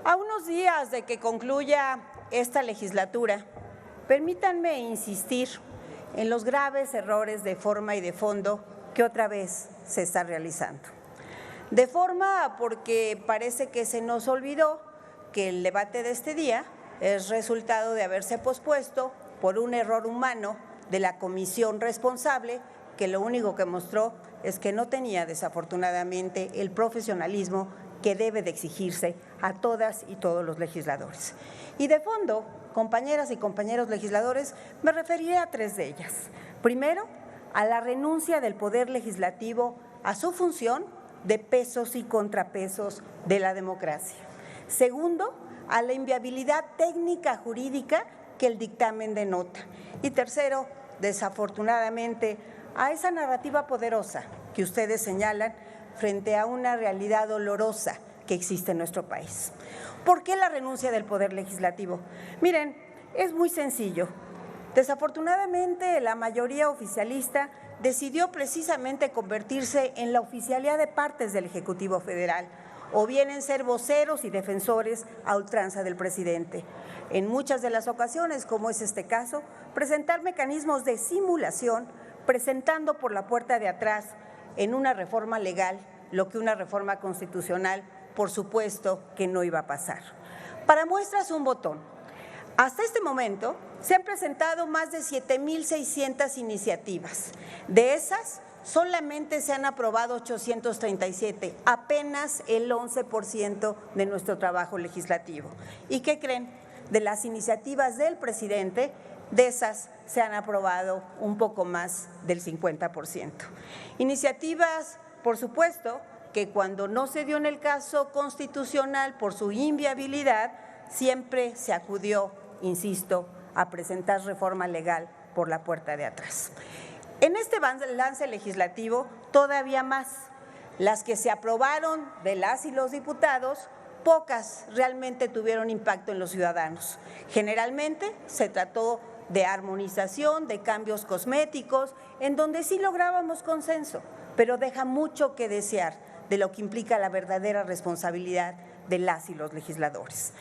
A unos días de que concluya esta legislatura, permítanme insistir en los graves errores de forma y de fondo que otra vez se está realizando. De forma porque parece que se nos olvidó que el debate de este día es resultado de haberse pospuesto por un error humano de la comisión responsable, que lo único que mostró es que no tenía desafortunadamente el profesionalismo que debe de exigirse a todas y todos los legisladores. Y de fondo, compañeras y compañeros legisladores, me referiré a tres de ellas. Primero, a la renuncia del Poder Legislativo a su función de pesos y contrapesos de la democracia. Segundo, a la inviabilidad técnica jurídica que el dictamen denota. Y tercero, desafortunadamente, a esa narrativa poderosa que ustedes señalan frente a una realidad dolorosa que existe en nuestro país. ¿Por qué la renuncia del Poder Legislativo? Miren, es muy sencillo. Desafortunadamente, la mayoría oficialista decidió precisamente convertirse en la oficialidad de partes del Ejecutivo Federal, o bien en ser voceros y defensores a ultranza del presidente. En muchas de las ocasiones, como es este caso, presentar mecanismos de simulación, presentando por la puerta de atrás en una reforma legal lo que una reforma constitucional, por supuesto, que no iba a pasar. Para muestras, un botón. Hasta este momento se han presentado más de 7,600 iniciativas. De esas, solamente se han aprobado 837, apenas el 11% de nuestro trabajo legislativo. ¿Y qué creen? De las iniciativas del presidente, de esas se han aprobado un poco más del 50%. Iniciativas, por supuesto, que cuando no se dio en el caso constitucional por su inviabilidad, siempre se acudió, insisto, a presentar reforma legal por la puerta de atrás. En este balance legislativo, todavía más. Las que se aprobaron de las y los diputados, pocas realmente tuvieron impacto en los ciudadanos. Generalmente se trató de armonización, de cambios cosméticos, en donde sí lográbamos consenso, pero deja mucho que desear de lo que implica la verdadera responsabilidad de las y los legisladores.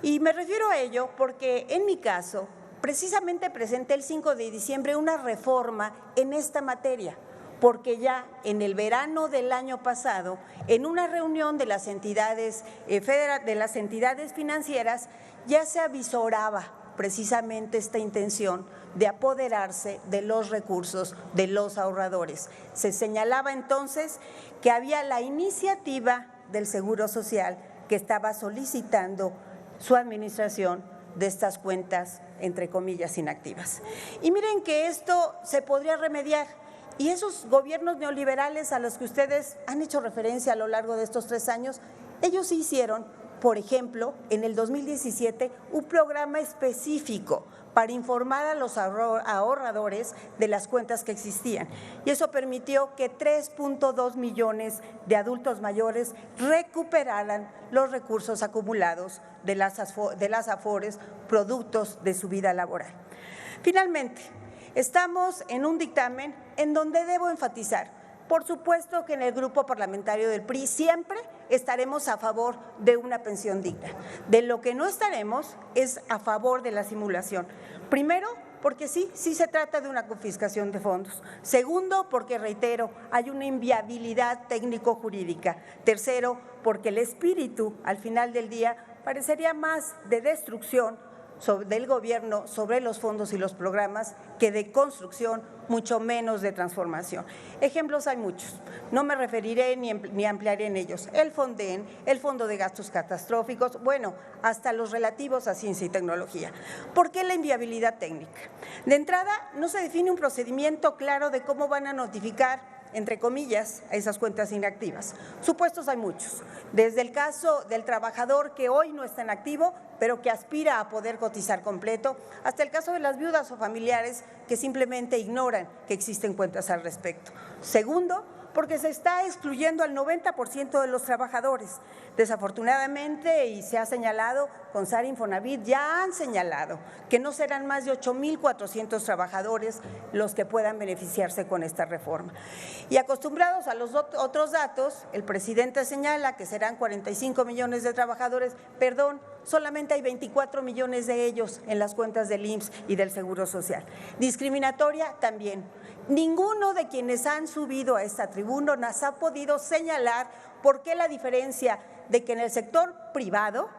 Y me refiero a ello porque, en mi caso, precisamente presenté el 5 de diciembre una reforma en esta materia, porque ya en el verano del año pasado, en una reunión de las entidades financieras, ya se avisoraba precisamente esta intención de apoderarse de los recursos de los ahorradores. Se señalaba entonces que había la iniciativa del Seguro Social que estaba solicitando su administración de estas cuentas, entre comillas, inactivas. Y miren que esto se podría remediar, y esos gobiernos neoliberales a los que ustedes han hecho referencia a lo largo de estos 3 años, ellos sí hicieron, por ejemplo, en el 2017, un programa específico para informar a los ahorradores de las cuentas que existían. Y eso permitió que 3.2 millones de adultos mayores recuperaran los recursos acumulados de las AFORES, productos de su vida laboral. Finalmente, estamos en un dictamen en donde debo enfatizar, por supuesto que en el grupo parlamentario del PRI siempre estaremos a favor de una pensión digna. De lo que no estaremos es a favor de la simulación. Primero, porque sí se trata de una confiscación de fondos. Segundo, porque, reitero, hay una inviabilidad técnico-jurídica. Tercero, porque el espíritu, al final del día, parecería más de destrucción del gobierno sobre los fondos y los programas que de construcción, mucho menos de transformación. Ejemplos hay muchos, no me referiré ni ampliaré en ellos. El FONDEN, el Fondo de Gastos Catastróficos, bueno, hasta los relativos a ciencia y tecnología. ¿Por qué la inviabilidad técnica? De entrada, no se define un procedimiento claro de cómo van a notificar, entre comillas, a esas cuentas inactivas. Supuestos hay muchos, desde el caso del trabajador que hoy no está en activo, pero que aspira a poder cotizar completo, hasta el caso de las viudas o familiares que simplemente ignoran que existen cuentas al respecto. Segundo, porque se está excluyendo al 90% de los trabajadores. Desafortunadamente, y se ha señalado, CONSAR e Infonavit ya han señalado que no serán más de 8,400 trabajadores los que puedan beneficiarse con esta reforma. Y acostumbrados a los otros datos, el presidente señala que serán 45 millones de trabajadores, perdón, solamente hay 24 millones de ellos en las cuentas del IMSS y del Seguro Social. Discriminatoria también. Ninguno de quienes han subido a esta tribuna nos ha podido señalar por qué la diferencia de que en el sector privado,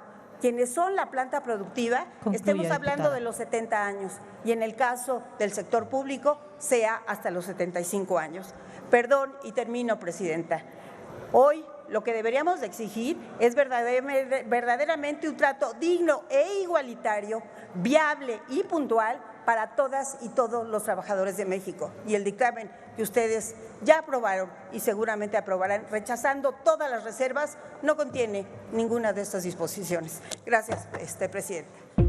quienes son la planta productiva, estemos hablando de los 70 años y en el caso del sector público sea hasta los 75 años. Perdón, y termino, presidenta. Hoy lo que deberíamos de exigir es verdaderamente un trato digno e igualitario, viable y puntual para todas y todos los trabajadores de México. Y el dictamen que ustedes ya aprobaron y seguramente aprobarán, rechazando todas las reservas, no contiene ninguna de estas disposiciones. Gracias, presidente.